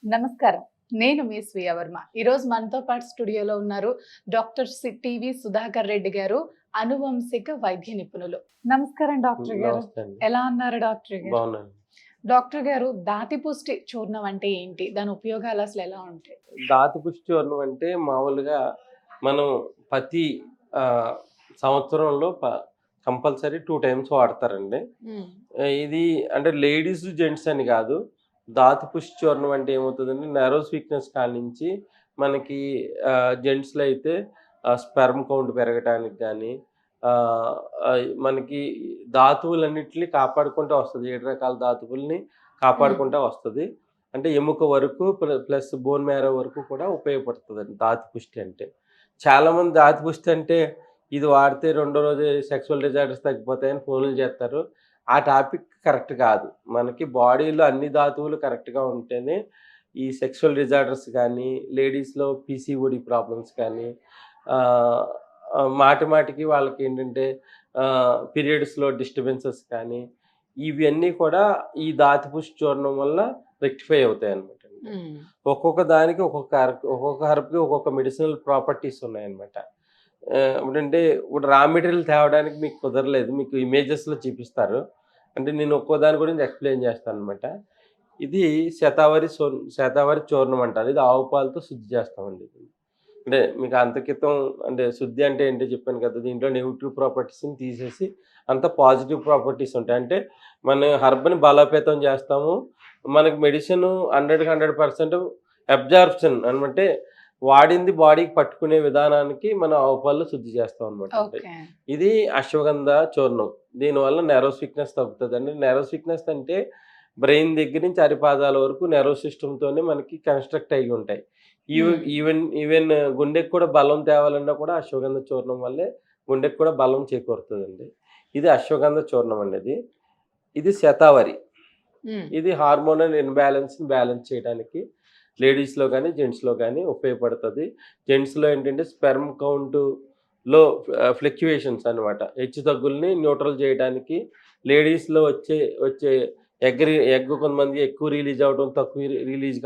నమస్కారం. నేను మీ స్వీయ వర్మ. ఈరోజు మనతో పాటు స్టూడియోలో ఉన్నారు డాక్టర్ టీవీ సుధాకర్ రెడ్డి గారు, అనువంశిక వైద్య నిపుణులు. నమస్కారం డాక్టర్ గారు. నమస్తే అండి. ఎలా ఉన్నారు డాక్టర్ గారు? బాగున్నాను. డాక్టర్ గారు, దాతిపుష్టి చూర్ణం అంటే ఏంటి? దాని ఉపయోగాలు అసలు ఎలా ఉంటాయి? దాతపుష్టి చూర్ణం అంటే మామూలుగా మనం ప్రతి ఆహ్, సంవత్సరంలో కంపల్సరీ 2 టైమ్స్ వాడతారండి. హ్మ్. ఇది అంటే లేడీస్, జెంట్స్ అని కాదు. దాతపుష్టి చూర్ణం అంటే ఏమవుతదంటే నెర్వస్ వీక్‌నెస్ కాడ్నించి మనకి జెంట్స్‌లో అయితే స్పెర్మ్ కౌంట్ పెరగటానికి గానీ, ఆహ్, మనకి ధాతువులన్నిటిని కాపాడుకుంటా వస్తది. 7 రకాల ధాతువుల్ని హ్మ్. కాపాడుకుంటా వస్తది. అంటే ఎముక వరకు ప్లస్ బోన్ మ్యారో వరకు కూడా ఉపయోగపడుతదండి దాతపుష్టి అంటే. చాలామంది దాతపుష్టి అంటే ఇది వాడితే రెండో రోజే సెక్సువల్ డిజార్డర్స్ తగ్గిపోతాయని ఫోన్లు చేస్తారు. ఆ టాపిక్ కరెక్ట్ కాదు. మనకి బాడీలో అన్ని ధాతువులు కరెక్ట్‌గా ఉంటేనే ఈ సెక్సువల్ డిజార్డర్స్ గానీ, లేడీస్‌లో పీసీఓడీ ప్రాబ్లమ్స్ కానీ, ఆహ్, మాటి మాటికి వాళ్ళకేంటంటే పీరియడ్స్‌లో డిస్టర్బెన్సెస్ కానీ, ఇవన్నీ కూడా ఈ దాతపుష్టి చూర్ణం వల్ల రెక్టిఫై అవుతాయన్నమాటండి. హ్మ్. ఒక్కొక్క దానికి ఒక్కొక్క హెర్బ్‌కి ఒక్కొక్క మెడిసినల్ ప్రాపర్టీస్ ఉన్నాయన్నమాట. ఇప్పుడు రా మెటీరియల్ తేవడానికి మీకు కుదరలేదు. మీకు ఇమేజెస్‌లో చూపిస్తారు. అంటే నేను ఒక్కో దాని గురించి ఎక్స్‌ప్లెయిన్ చేస్తానన్నమాట. ఇది శతావరి చూర్ణం అంటారు. ఇది ఆవు పాలతో శుద్ధి చేస్తామండి. అంటే మీకు అంతకితం అంటే శుద్ధి అంటే ఏంటో చెప్పాను కదా! దీంట్లో నెగెటివ్ ప్రాపర్టీస్‌ని తీసేసి అంతా పాజిటివ్ ప్రాపర్టీస్ ఉంటాయి. అంటే మన హెర్బ్‌ని బలోపేతం చేస్తాము. మనకి మెడిసిన్ 100కి 100% అబ్జార్ప్షన్ అనమంటే వాడింది బాడీకి పట్టుకునే విధానానికి మనం ఆవు పాలలో శుద్ధి చేస్తాం అనమాట అండి. ఓకే. ఇది అశ్వగంధ చూర్ణం. దీనివల్ల నెర్వస్ వీక్‌నెస్ తగ్గుతదండి. నెర్వస్ వీక్‌నెస్ అంటే బ్రెయిన్ దగ్గర నుంచి అరిపాదాల వరకు నెర్వస్ సిస్టమ్‌తోనే మనకి కన్‌స్ట్రక్ట్ అయ్యి ఉంటాయి. హ్మ్. ఈవెన్ గుండెకి కూడా బలం తేవాలన్నా కూడా అశ్వగంధ చూర్ణం వల్లే గుండెకి కూడా బలం చేకూరుతదండి. ఇది అశ్వగంధ చూర్ణం అండి ఇది. ఇది శతావరి. హ్మ్. ఇది హార్మోనల్ ఇన్‌బాలెన్స్‌ని బ్యాలెన్స్ చేయడానికి లేడీస్‌లో గాని, జెంట్స్‌లో గాని ఉపయోగపడతది. జెంట్స్‌లో ఏంటంటే స్పెర్మ్ కౌంట్‌లో ఫ్లక్చుయేషన్స్ అన్నమాట. హెచ్చుతగ్గుల్ని న్యూట్రల్ చేయడానికి లేడీస్‌లో వచ్చే ఎగ్ కొంతమందికి ఎక్కువ రిలీజ్ అవ్వటం, తక్కువ రిలీజ్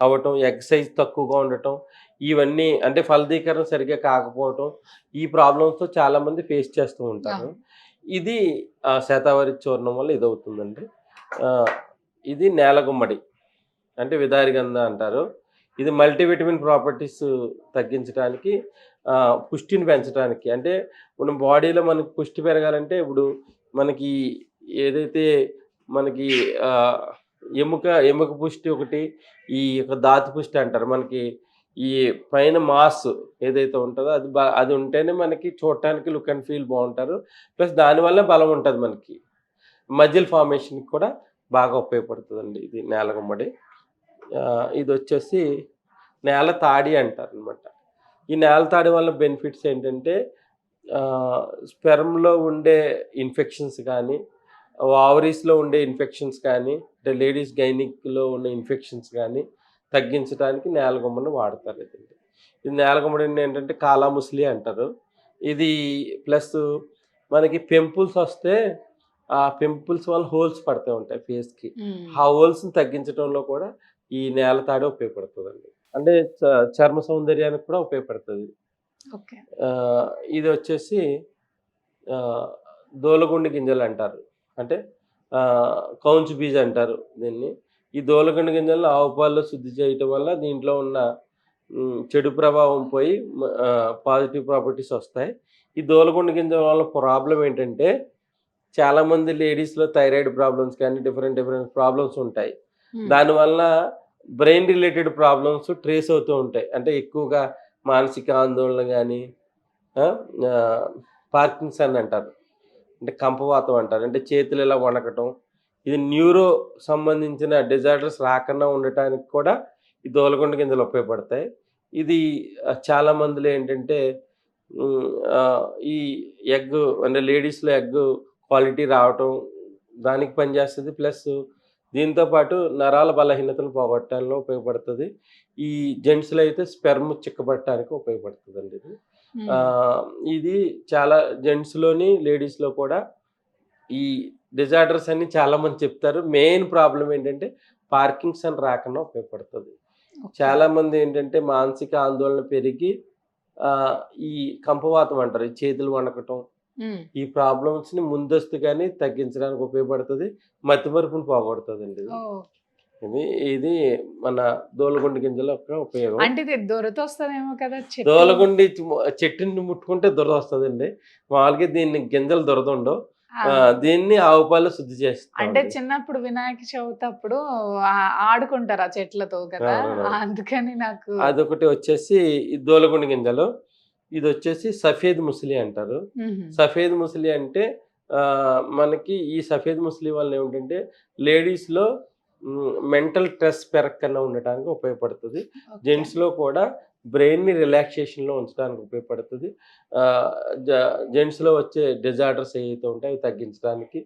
అవ్వటం, ఎగ్ సైజ్ తక్కువగా ఉండటం, ఇవన్నీ అంటే ఫలదీకరణ సరిగ్గా కాకపోవటం, ఈ ప్రాబ్లమ్స్‌తో చాలామంది ఫేస్ చేస్తూ ఉంటారు. అవును. ఇది శతావరి చూర్ణం వల్ల ఇదవుతుందండి. ఆహ్, ఇది నేలగుమ్మడి. అంటే విదారిగంధ అంటారు. ఇది మల్టీవిటమిన్ ప్రాపర్టీస్ తగ్గించడానికి, పుష్టిని పెంచడానికి అంటే మన బాడీలో మనకి పుష్టి పెరగాలంటే ఇప్పుడు మనకి ఏదైతే మనకి ఆహ్, ఎముక పుష్టి ఒకటి, ఈ యొక్క ధాతు పుష్టి అంటారు. మనకి ఈ పైన మాస్ ఏదైతే ఉంటదో అది ఉంటేనే మనకి చూడటానికి లుక్ అండ్ ఫీల్ బావుంటారు. ప్లస్ దానివల్ల బలం ఉంటది మనకి. మజిల్ ఫార్మేషన్‌కి కూడా బాగా ఉపయోగపడుతదండి ఇది నేలగుమ్మడి. ఇదొచ్చేసి నేల తాడి అంటారనమాట. ఈ నేల తాడి వల్ల బెనిఫిట్స్ ఏంటంటే స్పెర్మ్‌లో ఉండే ఇన్ఫెక్షన్స్ గానీ, ఓవరీస్‌లో ఉండే ఇన్ఫెక్షన్స్ కానీ, అంటే లేడీస్ గైనిక్‌లో ఉన్న ఇన్ఫెక్షన్స్ గానీ తగ్గించడానికి నేలగుమ్మడిని వాడతారు ఇదండి. ఈ నేలగుమ్మడిని ఏంటంటే కాలాముస్లి అంటారు. ఇది ప్లస్సు మనకి పింపుల్స్ వస్తే ఆ పింపుల్స్ వల్ల హోల్స్ పడతా ఉంటాయి ఫేస్‌కి. హ్మ్. ఆ హోల్స్‌ని తగ్గించడంలో కూడా ఈ నేల తాడే ఉపయోగపడుతదండి. అంటే చర్మ సౌందర్యానికి కూడా ఉపయోగపడుతది. ఓకే. ఆహ్, ఇదొచ్చేసి ఆహ్, దూలగుండి గింజలంటారు. అంటే కౌంచ్ బీజ్ అంటారు దీన్ని. ఈ దూలగుండి గింజలను ఆవు పాలలో శుద్ధి చేయటం వల్ల దీంట్లో ఉన్న చెడు ప్రభావం పోయి పాజిటివ్ ప్రాపర్టీస్ ఒస్తాయి. ఈ దూలగుండి గింజల వల్ల ప్రాబ్లమ్ ఏంటంటే చాలామంది లేడీస్‌లో థైరాయిడ్ ప్రాబ్లమ్స్ కానీ డిఫరెంట్ ప్రాబ్లమ్స్ ఉంటాయి. హ్మ్. దానివల్ల బ్రెయిన్ రిలేటెడ్ ప్రాబ్లమ్స్ ట్రేస్ అవుతూ ఉంటాయి. అంటే ఎక్కువగా మానసిక ఆందోళన గాని, ఆ! ఆహ్, పార్కిన్సన్ అంటారు. అంటే కంపవాతం అంటారు. అంటే చేతులు ఇలా వణకటం. ఇది న్యూరో సంబంధించిన డిజార్డర్స్ రాకుండా ఉండటానికి కూడా ఈ దూలగుండ గింజలు ఉపయోగపడతాయి. ఇది చాలా మందిలో ఏంటంటే హ్మ్. ఈ ఎగ్ అంటే లేడీస్‌లో క్వాలిటీ రావటం దానికి పనిచేస్తది. ప్లస్ దీంతో పాటు నరాల బలహీనతను పోగొట్టడంలో ఉపయోగపడుతది. ఈ జెంట్స్‌లో అయితే స్పెర్మ్ చిక్కబడటానికి ఉపయోగపడుతదండి ఇది. హ్మ్. ఆహ్, ఇది చాలా జెంట్స్‌లోని, లేడీస్‌లో కూడా ఈ డిజార్డర్స్ అన్ని చాలా మంది చెప్తారు. మెయిన్ ప్రాబ్లం ఏంటంటే పార్కిన్సన్ రాకుండా ఉపయోగపడుతుంది. చాలా మంది ఏంటంటే మానసిక ఆందోళన పెరిగి ఈ కంపవాతం అంటారు. ఈ చేతులు వణకటం, ఈ ప్రాబ్లమ్స్‌ని ముందస్తుగానే తగ్గించడానికి ఉపయోగపడుతది. మతిమరుపుని పోగొడుతదండి ఇది. ఇది ఇది మన దూలగుండి గింజల యొక్క ఉపయోగం. అంటే ఇది దొరతొస్తదేమో కదా చెట్టు. దూలగుండి చెట్టుని ముట్టుకుంటే దురద వస్తదండి. మామూలుగా దీన్ని గింజలు దురదుండవు. దీన్ని ఆవు పాలు శుద్ధి చేస్తాం. అంటే చిన్నప్పుడు వినాయక చవితి అప్పుడు ఆడుకుంటారు ఆ చెట్లతో కదా, అందుకని నాకు. అదొకటి వచ్చేసి ఈ దూలగుండి గింజలు. ఇది వచ్చేసి సఫేద్ ముసిలి అంటారు. సఫేద్ ముసిలి అంటే మనకి ఈ సఫేద్ ముసిలి వల్ల ఏమిటంటే లేడీస్‌లో మెంటల్ స్ట్రెస్ పెరగకుండా ఉండటానికి ఉపయోగపడుతుంది. జెంట్స్‌లో కూడా బ్రెయిన్ని రిలాక్సేషన్‌లో ఉంచడానికి ఉపయోగపడుతుంది. జెంట్స్‌లో వచ్చే డిజార్డర్స్ ఏవైతే ఉంటాయో అవి తగ్గించడానికి.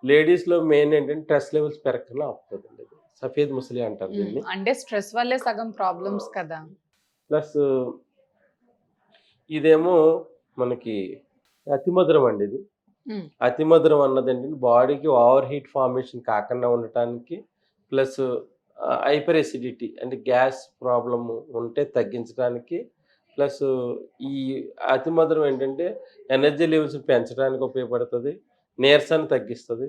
లేడీస్‌లో మెయిన్ ఏంటంటే స్ట్రెస్ లెవెల్స్ పెరగకుండా ఆపుతుందండి. సఫేద్ ముసిలి అంటారు దీన్ని. అంటే స్ట్రెస్ వల్లే సగం ప్రాబ్లమ్స్ కదా. ప్లస్ ఇదేమో మనకి అతిమధురం అండి ఇది. అతిమధురం అన్నది ఏంటంటే బాడీకి ఓవర్ హీట్ ఫార్మేషన్ కాకుండా ఉండటానికి, ప్లస్ హైపర్ ఎసిడిటీ అంటే గ్యాస్ ప్రాబ్లమ్ ఉంటే తగ్గించడానికి, ప్లస్ ఈ అతిమధురం ఏంటంటే ఎనర్జీ లెవెల్స్ పెంచడానికి ఉపయోగపడుతుంది, నీరసాన్ని తగ్గిస్తుంది.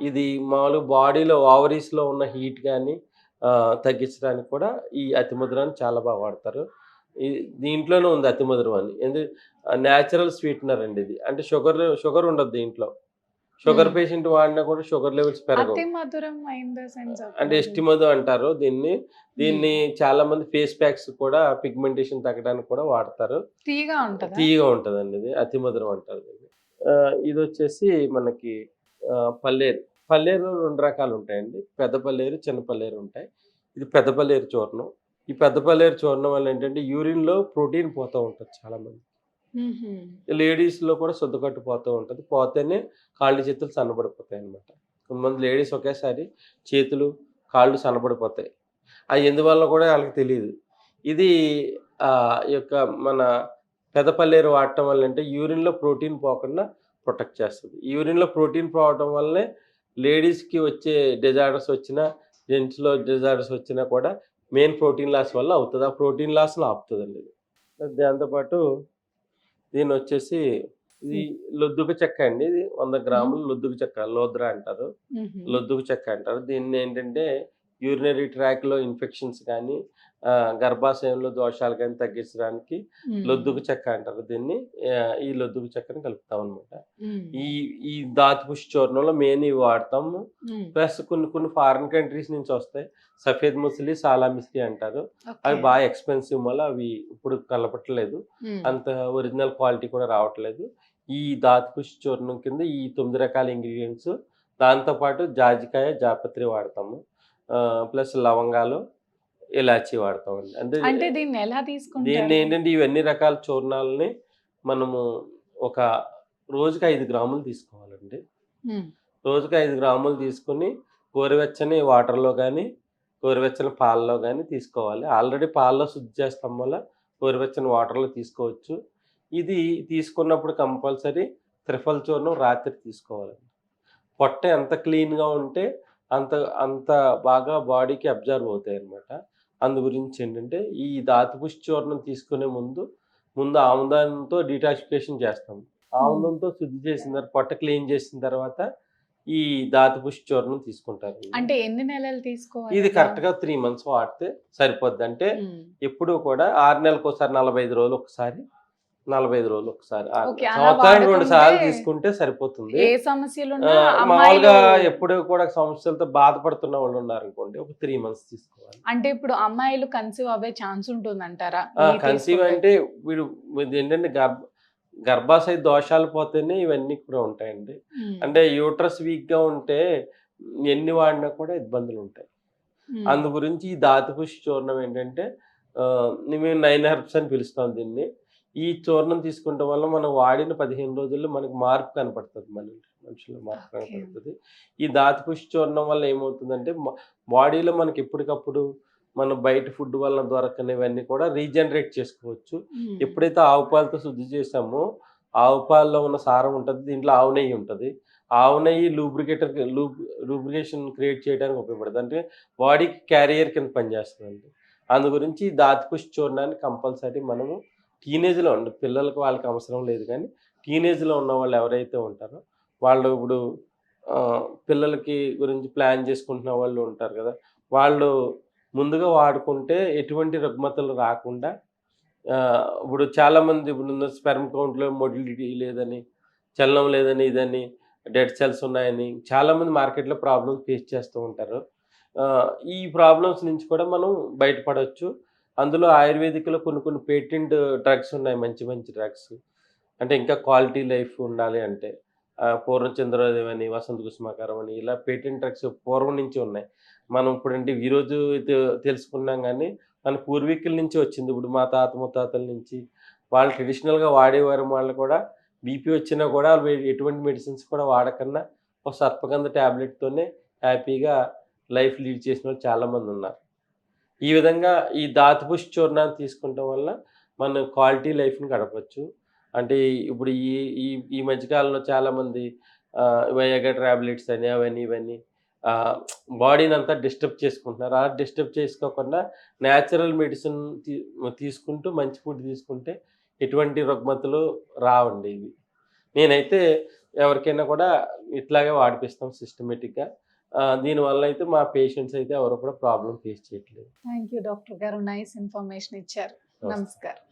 ఇది మామూలుగా బాడీలో ఓవరీస్లో ఉన్న హీట్ కానీ తగ్గించడానికి కూడా ఈ అతిమధురాన్ని చాలా బాగా వాడతారు. దీంట్లోనే ఉంది అతిమధురం అని. న్యాచురల్ స్వీట్నర్ అండి ఇది. అంటే షుగర్ ఉండదు దీంట్లో. షుగర్ పేషెంట్ వాడినా కూడా షుగర్ లెవెల్స్ పెరగవు. అంటే ఎస్టిమధు అంటారు దీన్ని. దీన్ని చాలా మంది ఫేస్ ప్యాక్స్ కూడా పిగ్మెంటేషన్ తగ్గడానికి కూడా వాడతారు. తీయగా ఉంటుందండి ఇది. అతిమధురం అంటారు దీన్ని. ఇది వచ్చేసి మనకి పల్లేరు. పల్లేరు 2 రకాలు ఉంటాయండి. పెద్ద పల్లేరు, చిన్న పల్లేరు ఉంటాయి. ఇది పెద్ద పల్లేరు చూర్ణం. ఈ పెద్ద పల్లేరు చూర్ణం వల్ల ఏంటంటే యూరిన్‌లో ప్రోటీన్ పోతూ ఉంటుంది చాలా మంది. లేడీస్‌లో కూడా శుద్ధకట్టు పోతూ ఉంటుంది. పోతేనే కాళ్ళు చేతులు సన్నబడిపోతాయి అన్నమాట. కొంతమంది లేడీస్ ఒకేసారి చేతులు, కాళ్ళు సన్నబడిపోతాయి. అది ఎందువల్ల కూడా వాళ్ళకి తెలీదు. ఇది ఈ యొక్క మన పెద్ద పల్లేరు వాడటం వల్ల అంటే యూరిన్‌లో ప్రోటీన్ పోకుండా ప్రొటెక్ట్ చేస్తుంది. యూరిన్‌లో ప్రోటీన్ పోవడం వల్లనే లేడీస్‌కి వచ్చే డిజార్డర్స్ వచ్చినా, జెంట్స్‌లో డిజార్డర్స్ వచ్చినా కూడా మెయిన్ ప్రోటీన్ లాస్ వల్ల అవుతుంది. ఆ ప్రోటీన్ లాస్‌ని ఆపుతుందండి ఇది. దాంతోపాటు దీని వచ్చేసి ఇది లొద్దుక చెక్క అండి. ఇది 100 గ్రాములు లొద్దుక చెక్క, లోద్రా అంటారు. లొద్దుక చెక్క అంటారు. దీన్ని ఏంటంటే యూరినరీ ట్రాక్‌లో ఇన్ఫెక్షన్స్ కానీ, గర్భాశయంలో దోషాలు కానీ తగ్గించడానికి లొద్దుక చెక్క అంటారు దీన్ని. ఈ లొద్దుక చెక్కని కలుపుతాం అనమాట. ఈ దాతిపుష్టి చూర్ణంలో మెయిన్ ఇవి వాడతాము. ప్లస్ కొన్ని ఫారిన్ కంట్రీస్ నుంచి వస్తాయి. సఫేద్ ముసిలి, సాలా మిస్లి అంటారు. అవి బాగా ఎక్స్పెన్సివ్ వల్ల అవి ఇప్పుడు కలపట్లేదు. అంత ఒరిజినల్ క్వాలిటీ కూడా రావట్లేదు. ఈ దాతిపుష్టి చూర్ణం కింద ఈ 9 రకాల ఇంగ్రీడియంట్స్, దాంతోపాటు జాజికాయ, జాపత్రి వాడతాము. ప్లస్ లవంగాలు, ఇలాచి వాడతామండి. అంటే దీన్ని ఎలా తీసుకుంటారు? దీన్ని ఏంటంటే ఇవన్నీ రకాల చూర్ణాలని మనము ఒక రోజుకి 5 గ్రాములు తీసుకోవాలండి. రోజుకి 5 గ్రాములు తీసుకుని గోరువెచ్చని వాటర్‌లో కానీ, గోరువెచ్చని పాలలో కానీ తీసుకోవాలి. ఆల్రెడీ పాలలో శుద్ధి చేస్తాం వల్ల గోరువెచ్చని వాటర్‌లో తీసుకోవచ్చు. ఇది తీసుకున్నప్పుడు కంపల్సరీ త్రిఫల చూర్ణం రాత్రి తీసుకోవాలండి. పొట్ట ఎంత క్లీన్‌గా ఉంటే అంత బాగా బాడీకి అబ్జర్వ్ అవుతాయి అన్నమాట. అందు గురించి ఏంటంటే ఈ దాతిపుష్టి చూర్ణం తీసుకునే ముందు ఆముదంతో డీటాక్సిఫికేషన్ చేస్తాం. ఆముదంతో శుద్ధి చేసిన తర్వాత, పొట్ట క్లీన్ చేసిన తర్వాత ఈ దాతిపుష్టి చూర్ణం తీసుకుంటారు. అంటే ఎన్ని నెలలు తీసుకోవాలి? ఇది కరెక్ట్‌గా 3 మంత్స్ వాడితే సరిపోద్ది. అంటే ఎప్పుడు కూడా 6 నెలలకోసారి, 45 రోజులు ఒకసారి, 45 రోజులు ఒకసారి, సంవత్సరానికి 2 సార్లు తీసుకుంటే సరిపోతుంది. ఏ సమస్యలున్నా మామూలుగా ఎప్పుడు కూడా సమస్యలతో బాధపడుతున్న వాళ్ళు ఉన్నారనుకోండి, ఒక 3 మంత్స్ తీసుకోవాలి. అంటే ఇప్పుడు అమ్మాయిలు కన్సీవ్ అవ్వే ఛాన్స్ ఉంటుందంటారా? కన్సీవ్ అంటే ఏంటంటే గర్భాశయ దోషాలు పోతేనే ఇవన్నీ కూడా ఉంటాయండి. అంటే యూట్రస్ వీక్‌గా ఉంటే ఎన్ని వాడినా కూడా ఇబ్బందులు ఉంటాయి. అందు గురించి ఈ దాతిపుష్టి చూర్ణం ఏంటంటే మేము 9 హెర్బ్స్ అని పిలుస్తాం దీన్ని. ఈ చూర్ణం తీసుకోవడం వల్ల మనం వాడిన 15 రోజుల్లో మనకు మార్పు కనపడుతుంది. మనుషుల్లో మార్పు కనపడుతుంది. ఈ దాతిపుష్టి చూర్ణం వల్ల ఏమవుతుందంటే బాడీలో మనకి ఎప్పటికప్పుడు మనం బయట ఫుడ్ వల్ల దొరకనివన్నీ కూడా రీజనరేట్ చేసుకోవచ్చు. ఎప్పుడైతే ఆవు పాలతో శుద్ధి చేసామో, ఆవు పాలలో ఉన్న సారం ఉంటుంది, దీంట్లో ఆవు నెయ్యి ఉంటుంది. ఆవు నెయ్యి లూబ్రికేషన్ క్రియేట్ చేయడానికి ఉపయోగపడుతుంది. అంటే బాడీకి క్యారియర్ కింద పనిచేస్తుందండి. అందు గురించి దాతిపుష్టి చూర్ణాన్ని కంపల్సరీ మనము టీనేజ్‌లో ఉండి పిల్లలకి వాళ్ళకి అవసరం లేదు కానీ, టీనేజ్‌లో ఉన్నవాళ్ళు ఎవరైతే ఉంటారో వాళ్ళు ఇప్పుడు పిల్లలకి గురించి ప్లాన్ చేసుకుంటున్న వాళ్ళు ఉంటారు కదా! వాళ్ళు ముందుగా వాడుకుంటే ఎటువంటి రుగ్మతలు రాకుండా ఇప్పుడు చాలామంది ఇప్పుడున్న స్పెర్మ్ కౌంట్‌లో మొటిలిటీ లేదని, చలనం లేదని, ఇదని, డెడ్ సెల్స్ ఉన్నాయని చాలామంది మార్కెట్‌లో ప్రాబ్లమ్స్ ఫేస్ చేస్తూ ఉంటారు. ఈ ప్రాబ్లమ్స్ నుంచి కూడా మనం బయటపడొచ్చు. అందులో ఆయుర్వేదిక్‌లో కొన్ని కొన్ని పేటెంట్ డ్రగ్స్ ఉన్నాయి. మంచి మంచి డ్రగ్స్. అంటే ఇంకా క్వాలిటీ లైఫ్ ఉండాలి అంటే పూర్ణచంద్రోదయం అని, వసంత కుసుమాకారం అని ఇలా పేటెంట్ డ్రగ్స్ పూర్వం నుంచి ఉన్నాయి. మనం ఇప్పుడంటే ఈరోజు తెలుసుకున్నాం గానీ, మన పూర్వీకుల నుంచి వచ్చింది. ఇప్పుడు మా తాత ముత్తాతల నుంచి వాళ్ళు ట్రెడిషనల్‌గా వాడేవారు. వాళ్ళు కూడా బీపీ వచ్చినా కూడా ఎటువంటి మెడిసిన్స్ కూడా వాడకన్నా ఒక సర్పగంధ టాబ్లెట్‌తోనే హ్యాపీగా లైఫ్ లీడ్ చేసినోళ్ళు చాలామందున్నారు. ఈ విధంగా ఈ ధాతుపుష్టి చూర్ణాన్ని తీసుకోవటం వల్ల మనం క్వాలిటీ లైఫ్‌ని గడపొచ్చు. అంటే ఇప్పుడు ఈ ఈ ఈ మధ్య కాలంలో చాలామంది వయాగ్రా టాబ్లెట్స్ అని అవన్నీ ఇవన్నీ ఆహ్, బాడీనంతా డిస్టర్బ్ చేసుకుంటున్నారు. అలా డిస్టర్బ్ చేసుకోకుండా నేచురల్ మెడిసిన్ తీసుకుంటూ మంచి ఫుడ్ తీసుకుంటే ఎటువంటి రుగ్మతలు రావండి ఇవి. నేనైతే ఎవరికైనా కూడా ఇట్లాగే వాడిపిస్తాం సిస్టమేటిక్‌గా. దీనివల్ల అయితే మా పేషెంట్స్ అయితే ఎవరు కూడా ప్రాబ్లమ్ ఫేస్ చేయట్లేదు. థ్యాంక్ యూ డాక్టర్ గారు. నైస్ ఇన్ఫర్మేషన్ ఇచ్చారు. నమస్తే. నమస్కారం.